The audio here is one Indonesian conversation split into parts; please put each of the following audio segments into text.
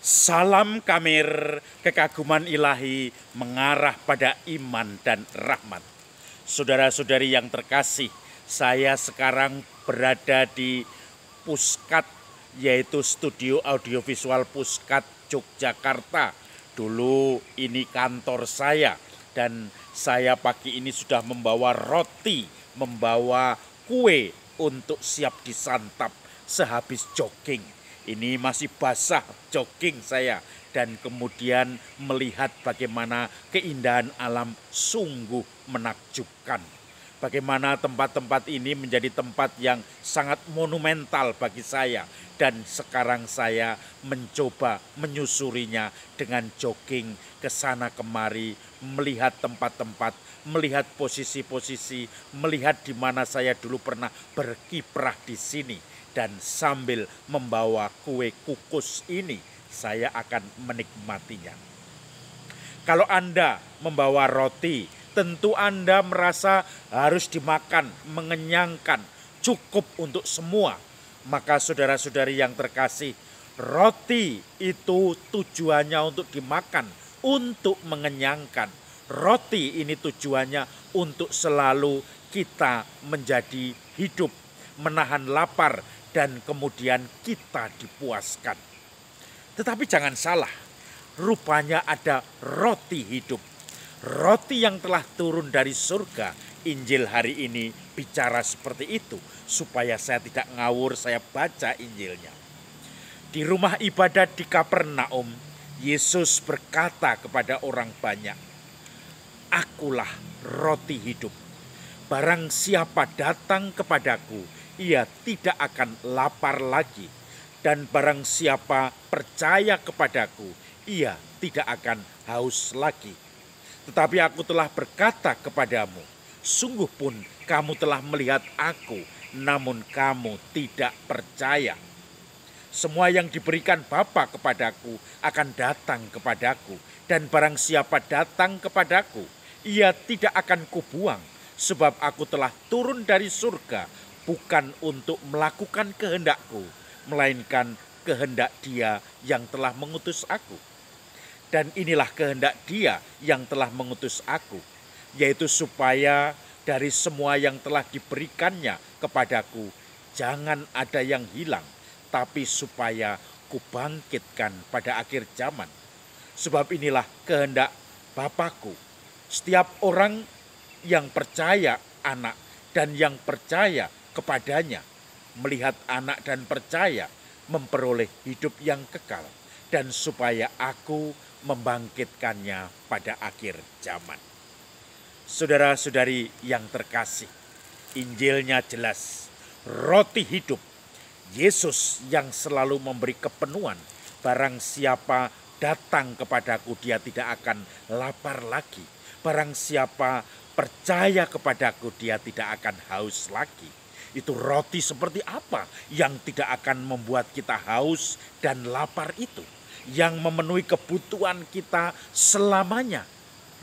Salam Kamir, kekaguman ilahi mengarah pada iman dan rahmat. Saudara-saudari yang terkasih, saya sekarang berada di Puskat, yaitu Studio Audiovisual Puskat Yogyakarta. Dulu ini kantor saya dan saya pagi ini sudah membawa roti, membawa kue untuk siap disantap sehabis jogging. Ini masih basah jogging saya dan kemudian melihat bagaimana keindahan alam sungguh menakjubkan. Bagaimana tempat-tempat ini menjadi tempat yang sangat monumental bagi saya. Dan sekarang saya mencoba menyusurinya dengan jogging ke sana kemari, melihat tempat-tempat, melihat posisi-posisi, melihat di mana saya dulu pernah berkiprah di sini. Dan sambil membawa kue kukus ini, saya akan menikmatinya. Kalau Anda membawa roti, tentu Anda merasa harus dimakan, mengenyangkan, cukup untuk semua. Maka saudara-saudari yang terkasih, roti itu tujuannya untuk dimakan, untuk mengenyangkan. Roti ini tujuannya untuk selalu kita menjadi hidup, menahan lapar, dan kemudian kita dipuaskan. Tetapi jangan salah, rupanya ada roti hidup. Roti yang telah turun dari surga. Injil hari ini bicara seperti itu. Supaya saya tidak ngawur, saya baca Injilnya. Di rumah ibadat di Kapernaum, Yesus berkata kepada orang banyak, "Akulah roti hidup. Barang siapa datang kepadaku, ia tidak akan lapar lagi. Dan barang siapa percaya kepadaku, ia tidak akan haus lagi. Tetapi aku telah berkata kepadamu, sungguh pun kamu telah melihat aku, namun kamu tidak percaya. Semua yang diberikan Bapa kepadaku akan datang kepadaku. Dan barang siapa datang kepadaku, ia tidak akan kubuang. Sebab aku telah turun dari surga, bukan untuk melakukan kehendakku, melainkan kehendak Dia yang telah mengutus aku. Dan inilah kehendak Dia yang telah mengutus aku, yaitu supaya dari semua yang telah diberikannya kepadaku, jangan ada yang hilang, tapi supaya kubangkitkan pada akhir zaman. Sebab inilah kehendak Bapakku, setiap orang yang percaya anak dan yang percaya kepadanya, melihat anak dan percaya, memperoleh hidup yang kekal, dan supaya aku membangkitkannya pada akhir zaman. Saudara-saudari yang terkasih, Injilnya jelas, roti hidup, Yesus yang selalu memberi kepenuhan. Barang siapa datang kepadaku, dia tidak akan lapar lagi. Barang siapa percaya kepadaku, dia tidak akan haus lagi. Itu roti seperti apa yang tidak akan membuat kita haus dan lapar itu, yang memenuhi kebutuhan kita selamanya.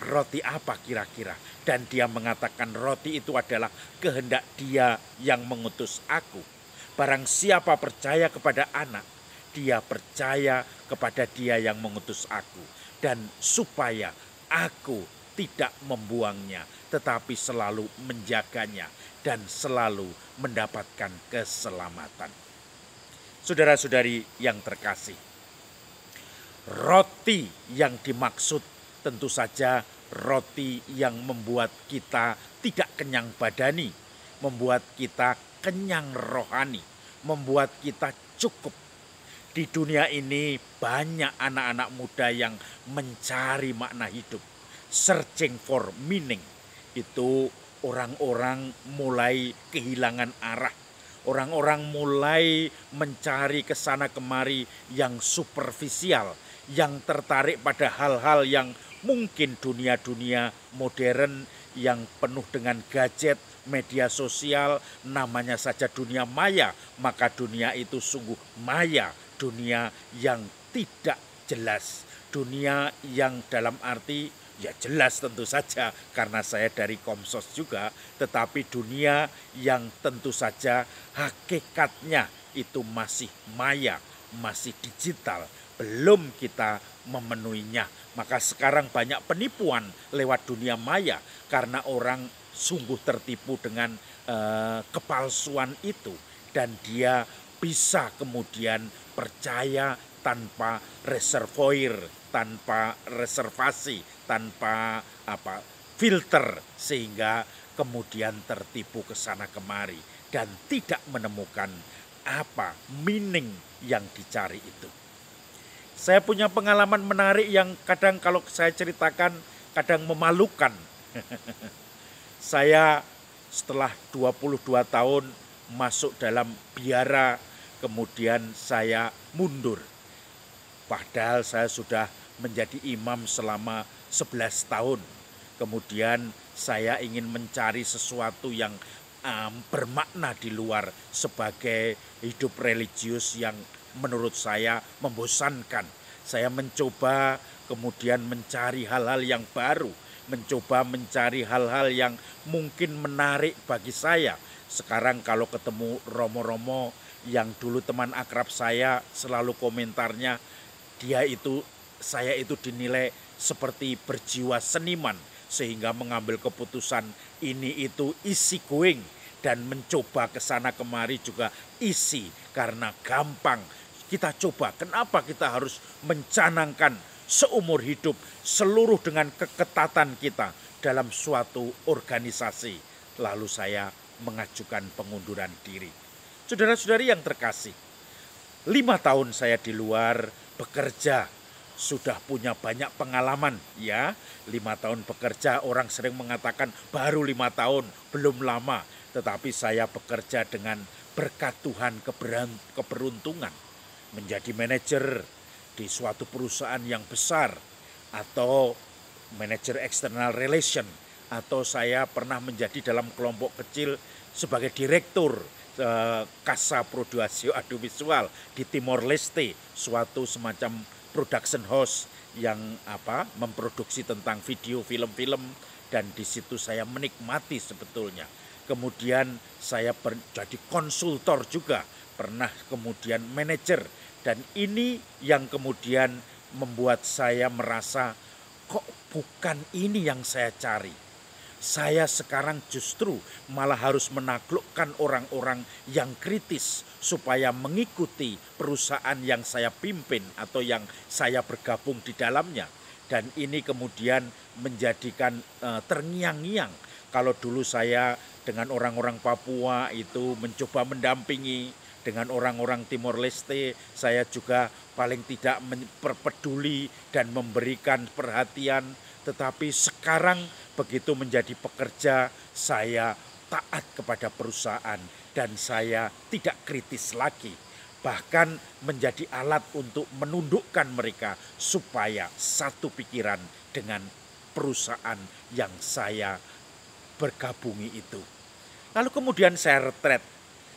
Roti apa kira-kira? Dan dia mengatakan roti itu adalah kehendak Dia yang mengutus aku. Barang siapa percaya kepada anak, dia percaya kepada Dia yang mengutus aku. Dan supaya aku tidak membuangnya, tetapi selalu menjaganya dan selalu mendapatkan keselamatan. Saudara-saudari yang terkasih, roti yang dimaksud tentu saja roti yang membuat kita tidak kenyang badani, membuat kita kenyang rohani, membuat kita cukup. Di dunia ini banyak anak-anak muda yang mencari makna hidup, searching for meaning. Itu orang-orang mulai kehilangan arah. Orang-orang mulai mencari kesana kemari yang superficial, yang tertarik pada hal-hal yang mungkin dunia-dunia modern yang penuh dengan gadget, media sosial, namanya saja dunia maya. Maka dunia itu sungguh maya, dunia yang tidak jelas, dunia yang dalam arti ya jelas tentu saja karena saya dari Komsos juga, tetapi dunia yang tentu saja hakikatnya itu masih maya, masih digital, belum kita memenuhinya. Maka sekarang banyak penipuan lewat dunia maya karena orang sungguh tertipu dengan kepalsuan itu, dan dia bisa kemudian percaya tanpa reservoir, tanpa reservasi, tanpa filter, sehingga kemudian tertipu ke sana kemari dan tidak menemukan apa meaning yang dicari itu. Saya punya pengalaman menarik yang kadang kalau saya ceritakan kadang memalukan. Saya setelah 22 tahun masuk dalam biara, kemudian saya mundur. Padahal saya sudah menjadi imam selama 11 tahun. Kemudian saya ingin mencari sesuatu yang bermakna di luar sebagai hidup religius yang menurut saya membosankan. Saya mencoba kemudian mencari hal-hal yang baru, mencoba mencari hal-hal yang mungkin menarik bagi saya. Sekarang kalau ketemu romo-romo yang dulu teman akrab saya, selalu komentarnya, saya itu dinilai seperti berjiwa seniman, sehingga mengambil keputusan ini itu easy going, dan mencoba ke sana kemari juga easy karena gampang. Kita coba, kenapa kita harus mencanangkan seumur hidup seluruh dengan keketatan kita dalam suatu organisasi. Lalu saya mengajukan pengunduran diri. Saudara-saudari yang terkasih, 5 tahun saya di luar bekerja, sudah punya banyak pengalaman ya. 5 tahun bekerja, orang sering mengatakan baru 5 tahun, belum lama. Tetapi saya bekerja dengan berkat Tuhan, keberuntungan menjadi manajer di suatu perusahaan yang besar, atau manajer external relation, atau saya pernah menjadi dalam kelompok kecil sebagai direktur Casa Produasio Audiovisual di Timor Leste, suatu semacam production house yang memproduksi tentang video, film-film, dan di situ saya menikmati sebetulnya. Kemudian saya jadi konsultor juga, pernah kemudian manajer, dan ini yang kemudian membuat saya merasa kok bukan ini yang saya cari. Saya sekarang justru malah harus menaklukkan orang-orang yang kritis supaya mengikuti perusahaan yang saya pimpin atau yang saya bergabung di dalamnya. Dan ini kemudian menjadikan terngiang-ngiang. Kalau dulu saya dengan orang-orang Papua itu mencoba mendampingi, dengan orang-orang Timor Leste saya juga paling tidak peduli dan memberikan perhatian. Tetapi sekarang begitu menjadi pekerja, saya taat kepada perusahaan dan saya tidak kritis lagi. Bahkan menjadi alat untuk menundukkan mereka supaya satu pikiran dengan perusahaan yang saya bergabungi itu. Lalu kemudian saya retret.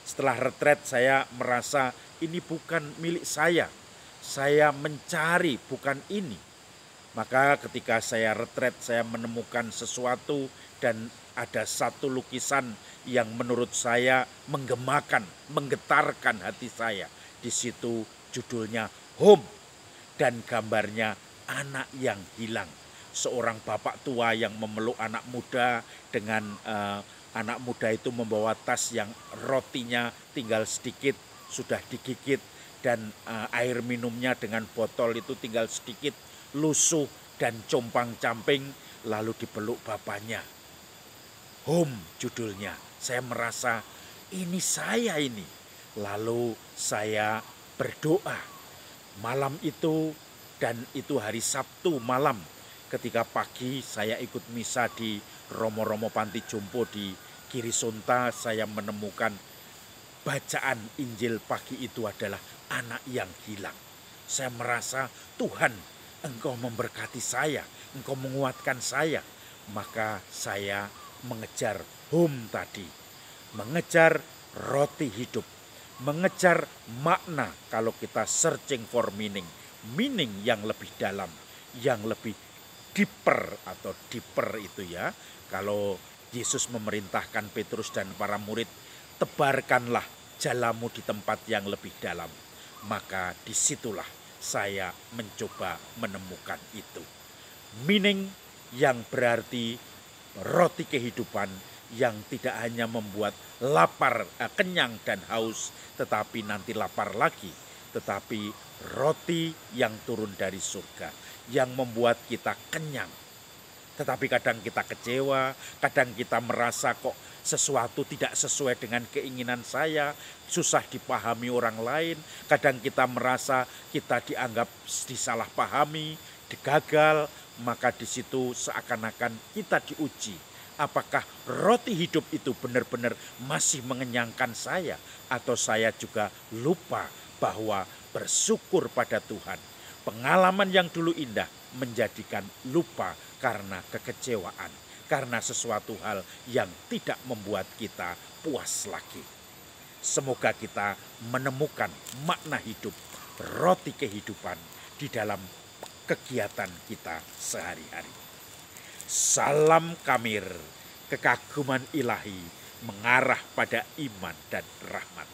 Setelah retret saya merasa ini bukan milik saya. Saya mencari bukan ini. Maka ketika saya retret saya menemukan sesuatu, dan ada satu lukisan yang menurut saya menggemakan, menggetarkan hati saya. Di situ judulnya Home, dan gambarnya anak yang hilang. Seorang bapak tua yang memeluk anak muda, dengan anak muda itu membawa tas yang rotinya tinggal sedikit, sudah digigit, dan air minumnya dengan botol itu tinggal sedikit, lusuh dan compang-camping, lalu dipeluk bapaknya. Home judulnya. Saya merasa ini saya ini. Lalu saya berdoa malam itu, dan itu hari Sabtu malam. Ketika pagi saya ikut misa di Romo-Romo Panti Jompo di Girisonta, saya menemukan bacaan Injil pagi itu adalah anak yang hilang. Saya merasa Tuhan, Engkau memberkati saya, Engkau menguatkan saya. Maka saya mengejar home tadi, mengejar roti hidup, mengejar makna. Kalau kita searching for meaning, meaning yang lebih dalam, yang lebih deeper atau deeper itu ya. Kalau Yesus memerintahkan Petrus dan para murid, tebarkanlah jalamu di tempat yang lebih dalam. Maka disitulah saya mencoba menemukan itu. Meaning yang berarti roti kehidupan yang tidak hanya membuat lapar, kenyang dan haus, tetapi nanti lapar lagi. Tetapi roti yang turun dari surga, yang membuat kita kenyang. Tetapi kadang kita kecewa, kadang kita merasa kok sesuatu tidak sesuai dengan keinginan saya, susah dipahami orang lain. Kadang kita merasa kita dianggap disalahpahami, digagal, maka di situ seakan-akan kita diuji. Apakah roti hidup itu benar-benar masih mengenyangkan saya, atau saya juga lupa bahwa bersyukur pada Tuhan. Pengalaman yang dulu indah menjadikan lupa karena kekecewaan, karena sesuatu hal yang tidak membuat kita puas lagi. Semoga kita menemukan makna hidup, roti kehidupan di dalam kegiatan kita sehari-hari. Salam Kamir, kekaguman ilahi mengarah pada iman dan rahmat.